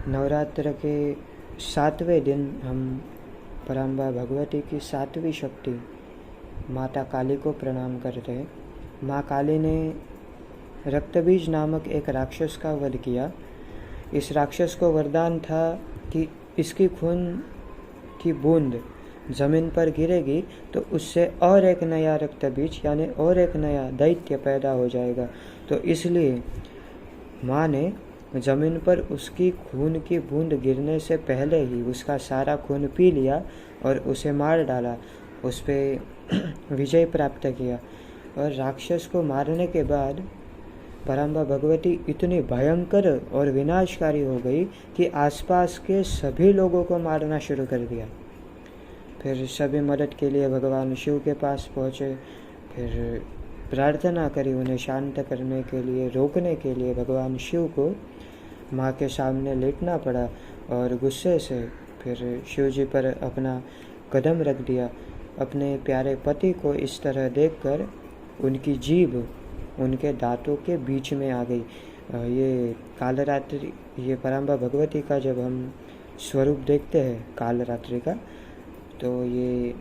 नवरात्र के 7वें दिन हम पराम्बा भगवती की 7वीं शक्ति माता काली को प्रणाम करते हैं। माँ काली ने रक्तबीज नामक एक राक्षस का वध किया। इस राक्षस को वरदान था कि इसकी खून की बूंद ज़मीन पर गिरेगी तो उससे और एक नया रक्तबीज यानी और एक नया दैत्य पैदा हो जाएगा। तो इसलिए माँ ने ज़मीन पर उसकी खून की बूंद गिरने से पहले ही उसका सारा खून पी लिया और उसे मार डाला, उस पर विजय प्राप्त किया। और राक्षस को मारने के बाद पराम्बा भगवती इतनी भयंकर और विनाशकारी हो गई कि आसपास के सभी लोगों को मारना शुरू कर दिया। फिर सभी मदद के लिए भगवान शिव के पास पहुँचे। फिर प्रार्थना करी उन्हें शांत करने के लिए, रोकने के लिए भगवान शिव को माँ के सामने लेटना पड़ा और गुस्से से फिर शिव जी पर अपना कदम रख दिया। अपने प्यारे पति को इस तरह देखकर उनकी जीभ उनके दांतों के बीच में आ गई। ये कालरात्रि, ये पराम्बा भगवती का जब हम स्वरूप देखते हैं कालरात्रि का, तो ये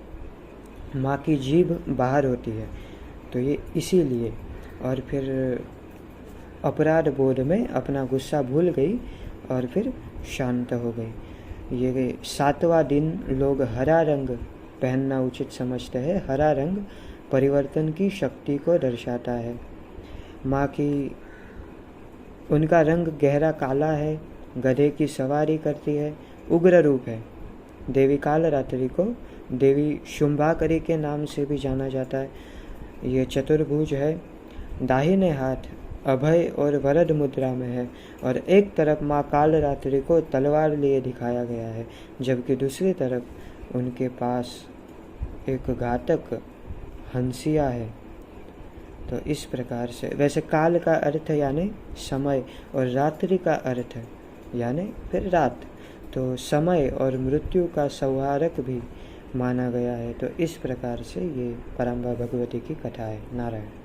माँ की जीभ बाहर होती है, तो ये इसीलिए। और फिर अपराध बोध में अपना गुस्सा भूल गई और फिर शांत हो गई। ये 7वां दिन लोग हरा रंग पहनना उचित समझते हैं। हरा रंग परिवर्तन की शक्ति को दर्शाता है। माँ की उनका रंग गहरा काला है, गधे की सवारी करती है, उग्र रूप है। देवी कालरात्रि को देवी शुंभाकरी के नाम से भी जाना जाता है। ये चतुर्भुज है, दाहिने हाथ अभय और वरद मुद्रा में है और एक तरफ माँ कालरात्रि को तलवार लिए दिखाया गया है, जबकि दूसरी तरफ उनके पास एक घातक हंसिया है। तो इस प्रकार से, वैसे काल का अर्थ यानी समय और रात्रि का अर्थ यानी फिर रात, तो समय और मृत्यु का संहारक भी माना गया है। तो इस प्रकार से ये पराम्बा भगवती की कथा है। नारायण।